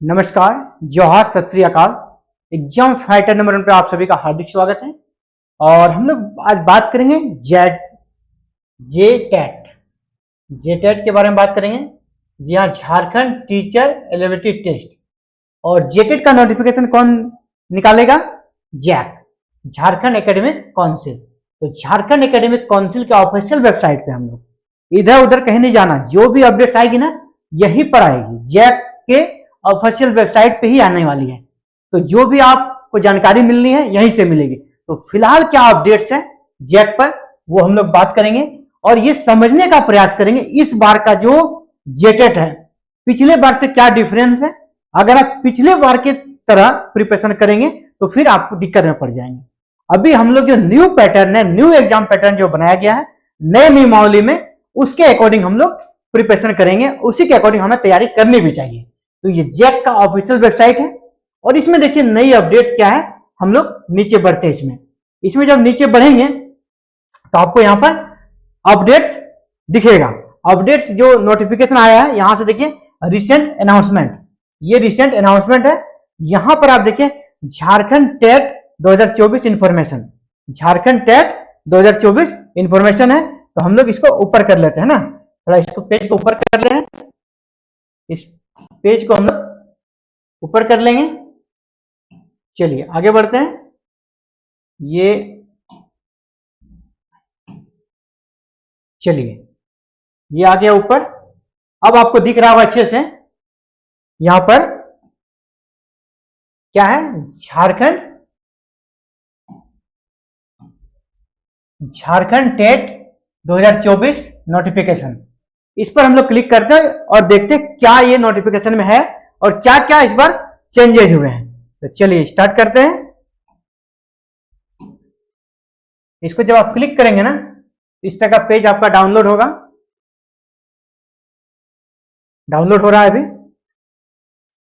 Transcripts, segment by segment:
नमस्कार, जोहार, सत श्री अकाल। एग्जाम फाइटर नंबर 1 पे आप सभी का हार्दिक स्वागत है। और हम लोग आज बात करेंगे जेटेट के बारे में बात करेंगे। जी हाँ, झारखंड टीचर एलिजिबिलिटी टेस्ट। और जेटेट का नोटिफिकेशन कौन निकालेगा? JAC, Jharkhand academic council. तो झारखंड एकेडमिक काउंसिल के ऑफिशियल वेबसाइट पे हम लोग इधर उधर कहीं नहीं जाना, जो भी अपडेट्स आएगी ना यहीं पर आएगी, जैक के ऑफिशियल वेबसाइट पे ही आने वाली है। तो जो भी आपको जानकारी मिलनी है यहीं से मिलेगी। तो फिलहाल क्या अपडेट्स है जैक पर वो हम लोग बात करेंगे और ये समझने का प्रयास करेंगे इस बार का जो जेटेट है पिछले बार से क्या डिफरेंस है। अगर आप पिछले बार के तरह प्रिपरेशन करेंगे तो फिर आपको दिक्कत में पड़ जाएंगे। अभी हम लोग जो न्यू पैटर्न है, न्यू एग्जाम पैटर्न जो बनाया गया है नए नियमावली में, उसके अकॉर्डिंग हम लोग प्रिपरेशन करेंगे, उसी के अकॉर्डिंग हमें तैयारी करनी भी चाहिए। तो ये जैक का ऑफिशियल वेबसाइट है और इसमें देखिए नई अपडेट्स क्या है। हम लोग नीचे बढ़ते हैं इसमें जब नीचे बढ़ेंगे तो आपको यहां पर अपडेट्स दिखेगा। अपडेट्स जो नोटिफिकेशन आया है यहां से देखिए रिसेंट अनाउंसमेंट, ये रिसेंट अनाउंसमेंट है। यहां पर आप देखिए Jharkhand TET 2024 information, Jharkhand TET 2024 information है। तो हम लोग इसको ऊपर कर लेते हैं ना, थोड़ा इसको पेज को ऊपर कर ले, इस पेज को हम लोग ऊपर कर लेंगे। चलिए आगे बढ़ते हैं। ये आ गया ऊपर। अब आपको दिख रहा होगा अच्छे से, यहां पर क्या है, झारखंड टेट 2024 नोटिफिकेशन। इस पर हम लोग क्लिक करते हैं और देखते हैं क्या ये नोटिफिकेशन में है और क्या क्या इस बार चेंजेस हुए हैं। तो चलिए स्टार्ट करते हैं। इसको जब आप क्लिक करेंगे ना इस तरह का पेज आपका डाउनलोड होगा, डाउनलोड हो रहा है अभी।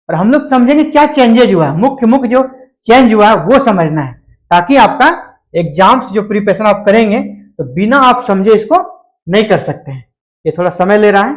और हम लोग समझेंगे क्या चेंजेस हुआ है, मुख्य जो चेंज हुआ है वो समझना है, ताकि आपका एग्जाम्स जो प्रिपरेशन आप करेंगे तो बिना आप समझे इसको नहीं कर सकते हैं। ये थोड़ा समय ले रहा है।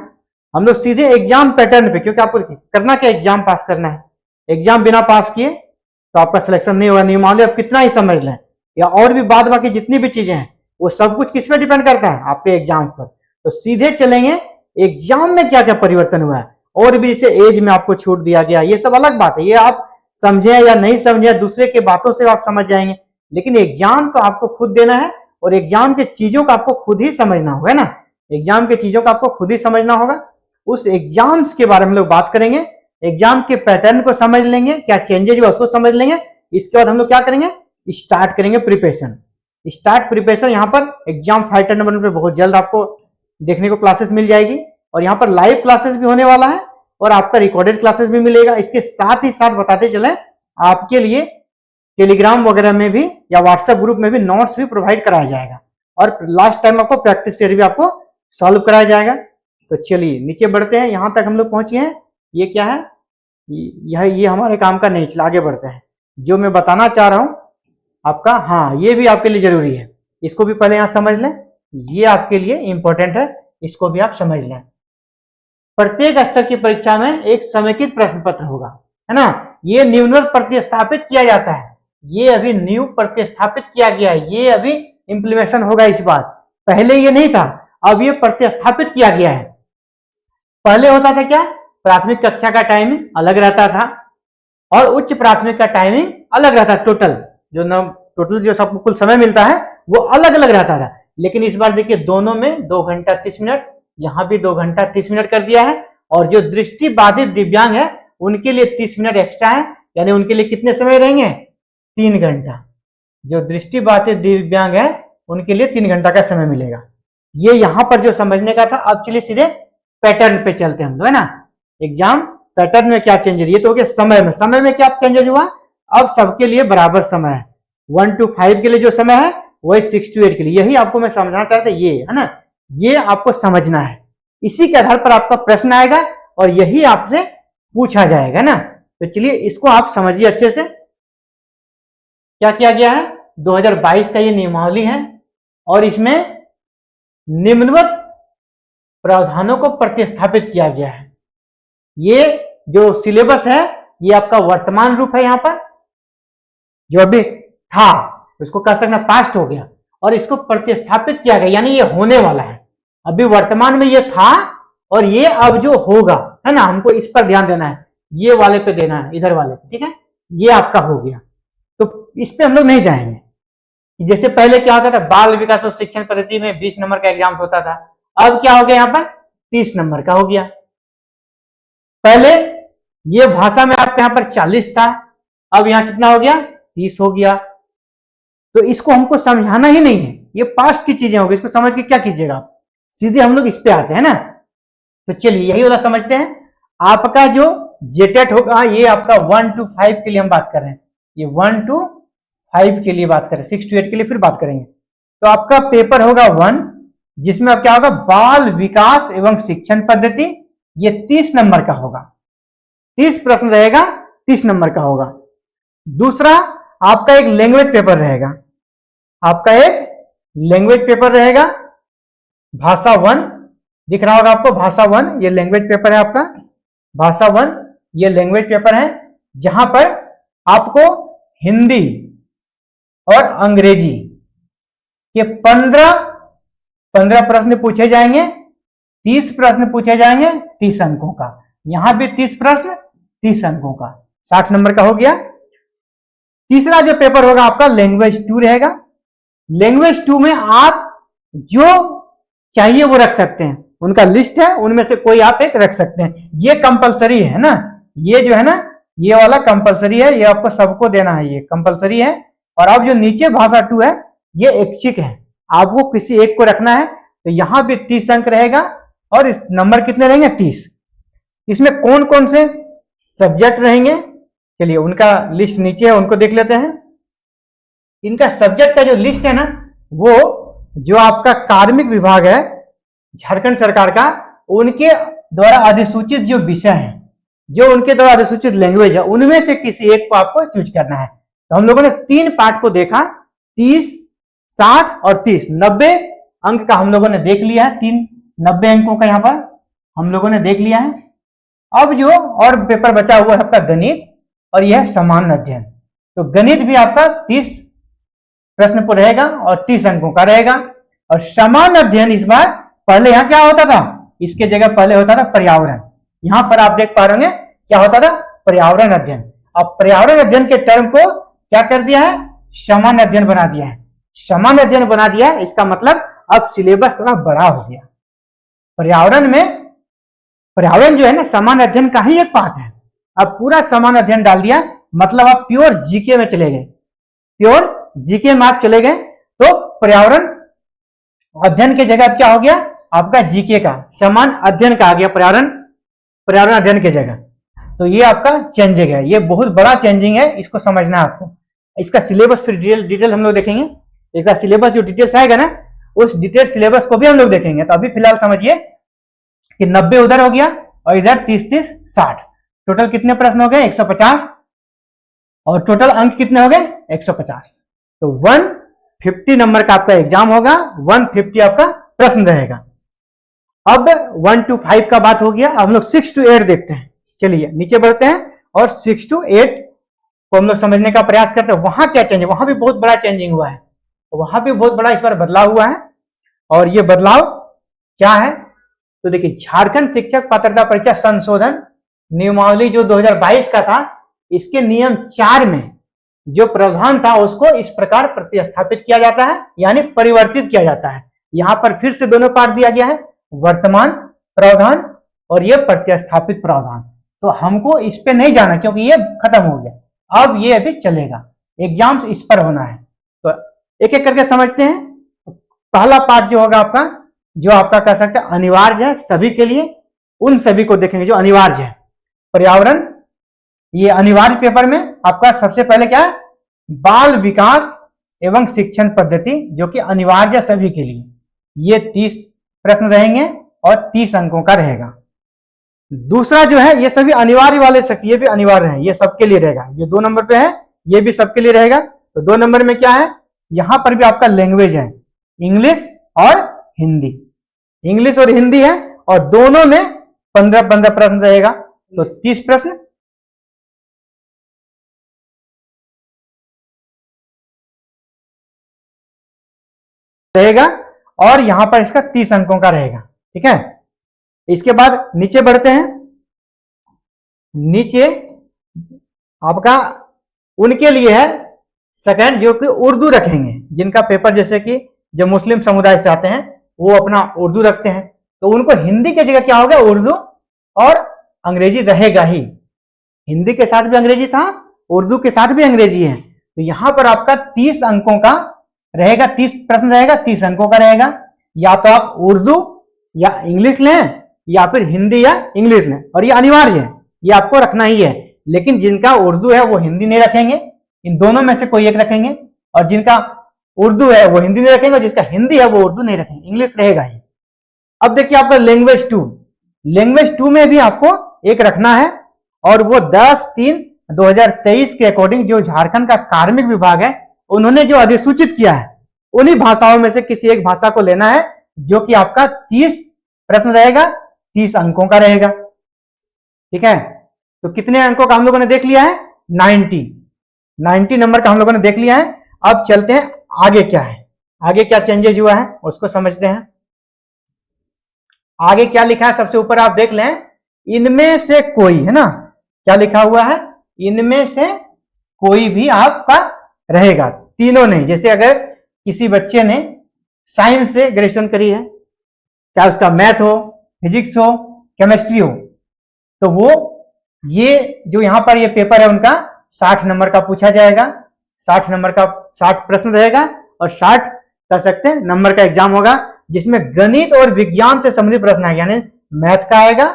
हम लोग सीधे एग्जाम पैटर्न पे, क्योंकि आपको करना क्या, एग्जाम पास करना है। एग्जाम बिना पास किए तो आपका सिलेक्शन नहीं होगा। नियमावली आप कितना ही समझ लें या और भी बाद बाकी जितनी भी चीजें हैं वो सब कुछ किस पे डिपेंड करता है, आपके एग्जाम पर। तो सीधे चलेंगे एग्जाम में क्या क्या परिवर्तन हुआ है। और भी जैसे एज में आपको छूट दिया गया, ये सब अलग बात है, ये आप समझे या नहीं समझे दूसरे के बातों से आप समझ जाएंगे। लेकिन एग्जाम तो आपको खुद देना है और एग्जाम के चीजों का आपको खुद ही समझना होगा ना, एग्जाम के चीजों का आपको खुद ही समझना होगा। उस एग्जाम्स के बारे में लोग बात करेंगे, एग्जाम के पैटर्न को समझ लेंगे, क्या चेंजेस हुआ उसको समझ लेंगे। इसके बाद हम लोग क्या करेंगे, स्टार्ट करेंगे प्रिपरेशन। स्टार्ट प्रिपरेशन यहाँ पर एग्जाम फाइटर नंबर पे बहुत जल्द आपको देखने को क्लासेस मिल जाएगी। और यहाँ पर लाइव क्लासेस भी होने वाला है और आपका रिकॉर्डेड क्लासेस भी मिलेगा। इसके साथ ही साथ बताते चले आपके लिए टेलीग्राम वगैरह में भी या व्हाट्सएप ग्रुप में भी नोट्स भी प्रोवाइड कराया जाएगा और लास्ट टाइम आपको प्रैक्टिस सेट भी आपको सॉल्व कराया जाएगा। तो चलिए नीचे बढ़ते हैं, यहां तक हम लोग पहुंच गए हैं। ये क्या है, ये हमारे काम का नहीं, चला आगे बढ़ते हैं। जो मैं बताना चाह रहा हूं आपका, हाँ ये भी आपके लिए जरूरी है, इसको भी पहले यहां समझ लें, ये आपके लिए इंपॉर्टेंट है, इसको भी आप समझ लें। प्रत्येक स्तर की परीक्षा में एक समेकित प्रश्न पत्र होगा, है ना। ये निम्नवत प्रतिस्थापित किया जाता है, ये अभी न्यू प्रतिस्थापित किया गया है, ये अभी इंप्लीमेंटेशन होगा इस बार। पहले ये नहीं था, अब ये प्रतिस्थापित किया गया है। पहले होता था क्या, प्राथमिक कक्षा का टाइमिंग अलग रहता था और उच्च प्राथमिक का टाइमिंग अलग रहता, टोटल जो सबको कुल समय मिलता है वो अलग अलग रहता था। लेकिन इस बार देखिए दोनों में 2 घंटा 30 मिनट, यहां भी 2 घंटा 30 मिनट कर दिया है। और जो दृष्टि बाधित दिव्यांग है उनके लिए 30 मिनट एक्स्ट्रा है, यानी उनके लिए कितने समय रहेंगे, 3 घंटा। जो दृष्टि बाधित दिव्यांग है उनके लिए 3 घंटा का समय मिलेगा। ये यहां पर जो समझने का था। अब चलिए सीधे पैटर्न पे चलते हैं हम लोग, है ना। एग्जाम पैटर्न में क्या चेंजेस, ये तो हो गया समय में क्या चेंजेस हुआ। अब सबके लिए बराबर समय है, 1 to 5 के लिए जो समय है वही 6 to 8 के लिए। यही आपको मैं समझना चाहता था, ये है ना, ये आपको समझना है। इसी के आधार पर आपका प्रश्न आएगा और यही आपसे पूछा जाएगा ना। तो चलिए इसको आप समझिए अच्छे से। क्या किया गया है, 2022 का ये नियमावली है और इसमें निम्नवत प्रावधानों को प्रतिस्थापित किया गया है। ये जो सिलेबस है ये आपका वर्तमान रूप है, यहाँ पर जो अभी था उसको कह सकते हैं पास्ट हो गया, और इसको प्रतिस्थापित किया गया, यानी ये होने वाला है। अभी वर्तमान में ये था और ये अब जो होगा, है ना, हमको इस पर ध्यान देना है, ये वाले पे देना है, इधर वाले पे, ठीक है। ये आपका हो गया, तो इस पे हम लोग नहीं जाएंगे। जैसे पहले क्या होता था, बाल विकास और शिक्षण पद्धति में 20 नंबर का एग्जाम होता था, अब क्या हो गया, यहाँ पर 30 नंबर का हो गया। पहले ये भाषा में आपके यहाँ पर 40 था, अब यहाँ कितना हो गया, 30 हो गया। तो इसको हमको समझाना ही नहीं है, ये पास्ट की चीजें होगी, इसको समझ के क्या कीजिएगा आप, सीधे हम लोग इस पे आते हैं ना। तो चलिए यही वाला समझते हैं। आपका जो जेटेट होगा, ये आपका 1 to 5 के लिए हम बात कर रहे हैं, ये 1 to 5 के लिए बात करें, 6 to 8 के लिए फिर बात करेंगे। तो आपका पेपर होगा 1, जिसमें अब क्या होगा, बाल विकास एवं शिक्षण पद्धति, ये 30 नंबर का होगा, 30 प्रश्न रहेगा, 30 नंबर का होगा। दूसरा आपका एक लैंग्वेज पेपर रहेगा, आपका एक लैंग्वेज पेपर रहेगा, भाषा 1 दिख रहा होगा आपको, भाषा 1 ये लैंग्वेज पेपर है आपका, भाषा 1 ये लैंग्वेज पेपर है, जहां पर आपको हिंदी और अंग्रेजी के 15 प्रश्न पूछे जाएंगे, 30 प्रश्न पूछे जाएंगे 30 अंकों का, यहां भी 30 प्रश्न 30 अंकों का, 60 नंबर का हो गया। तीसरा जो पेपर होगा आपका लैंग्वेज 2 रहेगा। लैंग्वेज 2 में आप जो चाहिए वो रख सकते हैं, उनका लिस्ट है, उनमें से कोई आप एक रख सकते हैं, ये कंपलसरी है ना, ये जो है ना, ये वाला कंपलसरी है, ये आपको सबको देना है, ये कंपलसरी है। और अब जो नीचे भाषा 2 है, ये ऐच्छिक है, आपको किसी एक को रखना है। तो यहां भी 30 अंक रहेगा, और इस नंबर कितने रहेंगे, 30। इसमें कौन कौन से सब्जेक्ट रहेंगे, चलिए उनका लिस्ट नीचे है, उनको देख लेते हैं। इनका सब्जेक्ट का जो लिस्ट है ना, वो जो आपका कार्मिक विभाग है झारखंड सरकार का, उनके द्वारा अधिसूचित जो विषय है, जो उनके द्वारा अधिसूचित लैंग्वेज है, उनमें से किसी एक को आपको चूज करना है। तो हम लोगों ने 3 पार्ट को देखा, 30, 60 और 30, 90 अंक का हम लोगों ने देख लिया है, 90 अंकों का यहाँ पर हम लोगों ने देख लिया है। अब जो और पेपर बचा हुआ है आपका गणित, और यह सामान्य अध्ययन। तो गणित भी आपका 30 प्रश्न पर रहेगा और 30 अंकों का रहेगा। और सामान्य अध्ययन इस बार, पहले यहां क्या होता था, इसके जगह पहले होता था पर्यावरण, यहां पर आप देख पा रहे हैं क्या होता था, पर्यावरण अध्ययन। अब पर्यावरण अध्ययन के टर्म को क्या कर दिया है, सामान्य अध्ययन बना दिया है, सामान्य अध्ययन बना दिया है। इसका मतलब अब सिलेबस थोड़ा बड़ा हो गया। पर्यावरण में, पर्यावरण जो है ना, सामान्य अध्ययन का ही एक पार्ट है, अब पूरा सामान्य अध्ययन डाल दिया, मतलब आप प्योर जीके में चले गए, प्योर जीके में आप चले गए। तो पर्यावरण अध्ययन की जगह क्या हो गया, आपका जीके का सामान्य अध्ययन का आ गया पर्यावरण अध्ययन की जगह। तो ये आपका चेंजिंग है, ये बहुत बड़ा चेंजिंग है, इसको समझना है आपको। इसका सिलेबस फिर डिटेल हम लोग देखेंगे, इसका सिलेबस जो डिटेल्स आएगा ना, उस डिटेल सिलेबस को भी हम लोग देखेंगे। तो अभी फिलहाल समझिए कि 90 उधर हो गया और इधर 30, 60, टोटल कितने प्रश्न हो गए, 150, और टोटल अंक कितने हो गए, 150। तो 150 नंबर का आपका एग्जाम होगा, 150 आपका प्रश्न रहेगा। अब 1 to 5 का बात हो गया, अब हम लोग 6 to 8 देखते हैं। चलिए नीचे बढ़ते हैं और 6 to 8 को हम लोग समझने का प्रयास करते हैं। वहां क्या चेंज है, वहां भी बहुत बड़ा चेंजिंग हुआ है, वहां भी बहुत बड़ा इस बार बदलाव हुआ है। और ये बदलाव क्या है, तो देखिए, झारखंड शिक्षक पात्रता परीक्षा संशोधन नियमावली जो 2022 का था, इसके नियम 4 में जो प्रावधान था उसको इस प्रकार प्रतिस्थापित किया जाता है, यानी परिवर्तित किया जाता है। यहां पर फिर से दोनों पार्ट दिया गया है, वर्तमान प्रावधान और ये प्रतिस्थापित प्रावधान। तो हमको इस पे नहीं जाना, क्योंकि ये खत्म हो गया, अब ये अभी चलेगा, एग्जाम्स इस पर होना है। तो एक एक करके समझते हैं। पहला पार्ट जो होगा आपका, जो आपका कह सकते हैं अनिवार्य है सभी के लिए, उन सभी को देखेंगे जो अनिवार्य है। पर्यावरण, ये अनिवार्य पेपर में आपका सबसे पहले क्या है, बाल विकास एवं शिक्षण पद्धति, जो कि अनिवार्य सभी के लिए, ये 30 प्रश्न रहेंगे और 30 अंकों का रहेगा। दूसरा जो है, ये सभी अनिवार्य वाले, ये भी अनिवार्य है, ये सबके लिए रहेगा, ये 2 नंबर पे है, ये भी सबके लिए रहेगा। तो 2 नंबर में क्या है, यहां पर भी आपका लैंग्वेज है, इंग्लिश और हिंदी, इंग्लिश और हिंदी है, और दोनों में 15-15 प्रश्न रहेगा, तो 30 प्रश्न रहेगा और यहां पर इसका 30 अंकों का रहेगा। ठीक है, इसके बाद नीचे बढ़ते हैं। नीचे आपका उनके लिए है सेकंड, जो कि उर्दू रखेंगे, जिनका पेपर जैसे कि जो मुस्लिम समुदाय से आते हैं वो अपना उर्दू रखते हैं, तो उनको हिंदी की जगह क्या होगा, उर्दू और अंग्रेजी रहेगा ही। हिंदी के साथ भी अंग्रेजी था, उर्दू के साथ भी अंग्रेजी है। तो यहां पर आपका 30 अंकों का रहेगा, 30 प्रश्न रहेगा, 30 अंकों का रहेगा। या तो आप उर्दू या इंग्लिश लें या फिर हिंदी या इंग्लिश लें, और ये अनिवार्य है, ये आपको रखना ही है। लेकिन जिनका उर्दू है वो हिंदी नहीं रखेंगे, इन दोनों में से कोई एक रखेंगे, और जिनका उर्दू है वो हिंदी नहीं रखेंगे, और जिसका हिंदी है वो उर्दू नहीं रखेंगे, इंग्लिश रहेगा ही। अब देखिए आपका लैंग्वेज 2, लैंग्वेज 2 में भी आपको एक रखना है, और वो 10/3/2023 के अकॉर्डिंग जो झारखंड का कार्मिक विभाग है उन्होंने जो अधिसूचित किया है, उन्हीं भाषाओं में से किसी एक भाषा को लेना है, जो कि आपका 30 प्रश्न रहेगा, 30 अंकों का रहेगा। ठीक है, तो कितने अंकों का हम लोगों ने देख लिया है, 90 नंबर का हम लोगों ने देख लिया है। अब चलते हैं आगे क्या है, आगे क्या चेंजेस हुआ है उसको समझते हैं। आगे क्या लिखा है, सबसे ऊपर आप देख लें, इनमें से कोई, है ना, क्या लिखा हुआ है, इनमें से कोई भी आपका रहेगा, तीनों नहीं। जैसे अगर किसी बच्चे ने साइंस से ग्रेजुएशन करी है, चाहे उसका मैथ हो, फिजिक्स हो, केमिस्ट्री हो, तो वो ये जो यहां पर ये पेपर है उनका 60 नंबर का पूछा जाएगा, 60 नंबर का 60 प्रश्न रहेगा, और 60 कर सकते हैं नंबर का एग्जाम होगा, जिसमें गणित और विज्ञान से संबंधित प्रश्न आएगा, यानी मैथ का आएगा,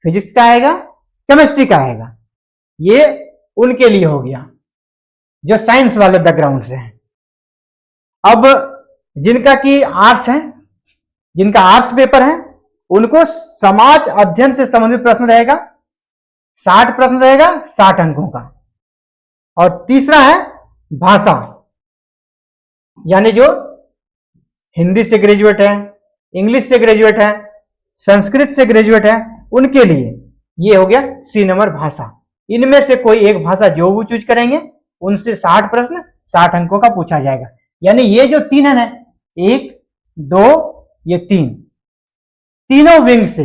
फिजिक्स का आएगा, केमिस्ट्री का आएगा। ये उनके लिए हो गया जो साइंस वाले बैकग्राउंड से है। अब जिनका की आर्ट्स है, जिनका आर्ट्स पेपर है, उनको समाज अध्ययन से संबंधित प्रश्न रहेगा, 60 प्रश्न रहेगा, 60 अंकों का। और तीसरा है भाषा, यानी जो हिंदी से ग्रेजुएट है, इंग्लिश से ग्रेजुएट है, संस्कृत से ग्रेजुएट है, उनके लिए ये हो गया सी नंबर भाषा। इनमें से कोई एक भाषा जो वो चूज करेंगे, उनसे 60 प्रश्न 60 अंकों का पूछा जाएगा। यानी ये जो 3 है ना, 1 2 ये 3, तीनों विंग से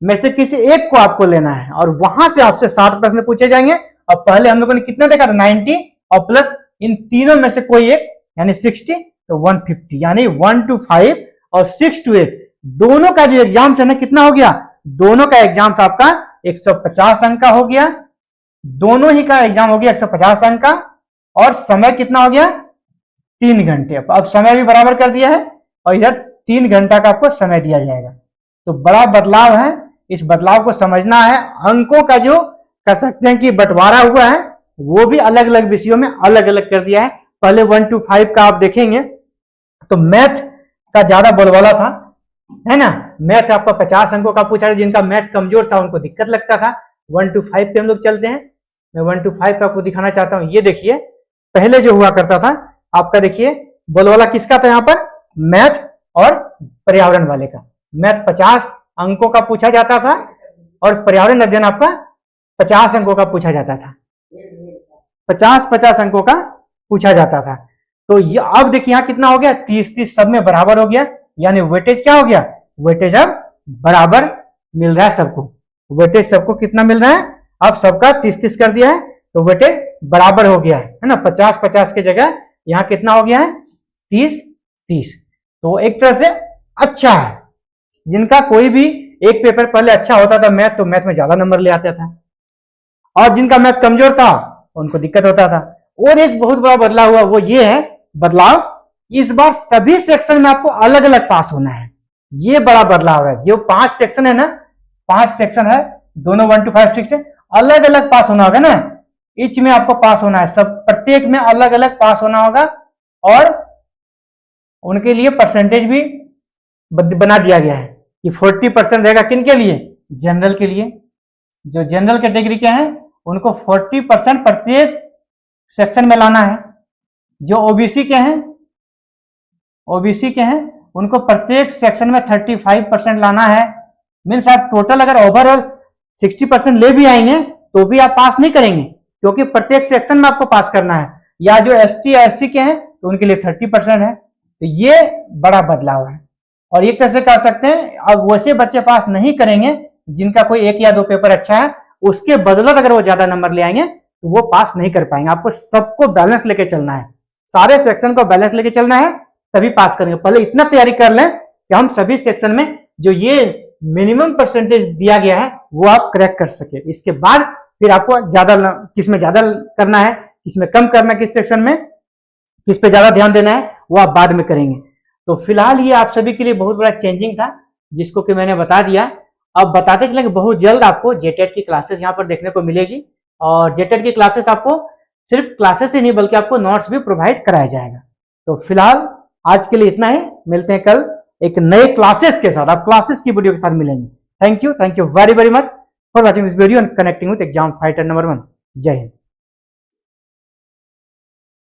में से किसी एक को आपको लेना है, और वहां से आपसे 60 प्रश्न पूछे जाएंगे। और पहले हम लोगों ने कितना देखा था, 90, और प्लस इन तीनों में से कोई एक, यानी 60, तो 150, यानी 1 to 5 और 6 to 8 दोनों का जो एग्जाम है ना, कितना हो गया, दोनों का एग्जाम आपका 150 अंक का हो गया, दोनों ही का एग्जाम हो गया 150 अंक का, और समय कितना हो गया, 3 घंटे। अब समय भी बराबर कर दिया है, और इधर 3 घंटा का आपको समय दिया जाएगा। तो बड़ा बदलाव है, इस बदलाव को समझना है। अंकों का जो कह सकते हैं कि बंटवारा हुआ है, वो भी अलग अलग विषयों में अलग अलग कर दिया है। पहले 1 to 5 का आप देखेंगे तो मैथ का ज्यादा बोलबाला था, है ना, मैथ आपका 50 अंकों का पूछा, जिनका मैथ कमजोर था उनको दिक्कत लगता था। 1 to 5 पे हम लोग चलते हैं। मैं 1 to 5 का आपको दिखाना चाहता हूं। ये देखिए, पहले जो हुआ करता था आपका, देखिए बोलबाला किसका था यहाँ पर, मैथ और पर्यावरण वाले का। मैथ 50 अंकों का पूछा जाता था, और पर्यावरण अध्ययन आपका 50 अंकों का पूछा जाता था, 50 अंकों का पूछा जाता था। तो ये अब देखिए यहाँ कितना हो गया, 30 सब में बराबर हो गया, यानी वेटेज क्या हो गया, वेटेज अब बराबर मिल रहा है सबको। वेटेज सबको कितना मिल रहा है, अब सबका 30 कर दिया है, तो वेटेज बराबर हो गया है ना। 50 की जगह यहाँ कितना हो गया है, 30। तो एक तरह से अच्छा है। जिनका कोई भी एक पेपर पहले अच्छा होता था मैथ, तो मैथ में ज्यादा नंबर ले आता था, और जिनका मैथ कमजोर था उनको दिक्कत होता था। और एक बहुत बड़ा बदलाव हुआ, वो ये है बदलाव, इस बार सभी सेक्शन में आपको अलग अलग पास होना है। ये बड़ा बदलाव है। जो 5 सेक्शन है ना, 5 सेक्शन है, दोनों 1 to 5 6 अलग अलग पास होना होगा ना, ईच में आपको पास होना है, सब प्रत्येक में अलग अलग पास होना होगा। और उनके लिए परसेंटेज भी बना दिया गया है कि 40% रहेगा, किनके लिए, जनरल के लिए। जो जनरल कैटेगरी के हैं उनको 40% प्रत्येक सेक्शन में लाना है। जो ओबीसी के हैं, उनको प्रत्येक सेक्शन में 35% लाना है। मीन्स आप टोटल अगर ओवरऑल 60% ले भी आएंगे तो भी आप पास नहीं करेंगे, क्योंकि प्रत्येक सेक्शन में आपको पास करना है। या जो एसटी या एससी के हैं तो उनके लिए 30% है। तो ये बड़ा बदलाव है। और एक तरह से कह सकते हैं अब वैसे बच्चे पास नहीं करेंगे जिनका कोई 1 या 2 पेपर अच्छा है, उसके बदौलत अगर वो ज्यादा नंबर ले आएंगे तो वो पास नहीं कर पाएंगे। आपको सबको बैलेंस लेके चलना है, सारे सेक्शन को बैलेंस लेके चलना है, तभी पास करेंगे। पहले इतना तैयारी कर लें कि हम सभी सेक्शन में जो ये मिनिमम परसेंटेज दिया गया है वो आप क्रैक कर सके। इसके बाद फिर आपको ज्यादा किसमें ज्यादा करना है, किसमें कम करना है, किस सेक्शन में किस पे ज्यादा ध्यान देना है वो आप बाद में करेंगे। तो फिलहाल ये आप सभी के लिए बहुत बड़ा चेंजिंग था जिसको कि मैंने बता दिया। अब बताते चलेंगे बहुत जल्द आपको जेटेट की क्लासेस यहाँ पर देखने को मिलेगी, और जेटेट की क्लासेस आपको सिर्फ क्लासेस ही नहीं बल्कि आपको नोट्स भी प्रोवाइड कराया जाएगा। तो फिलहाल आज के लिए इतना ही, मिलते हैं कल एक नए क्लासेस के साथ, आप क्लासेस की वीडियो के साथ मिलेंगे। Thank you very very much for watching this video and connecting with exam fighter number 1। जय हिंद।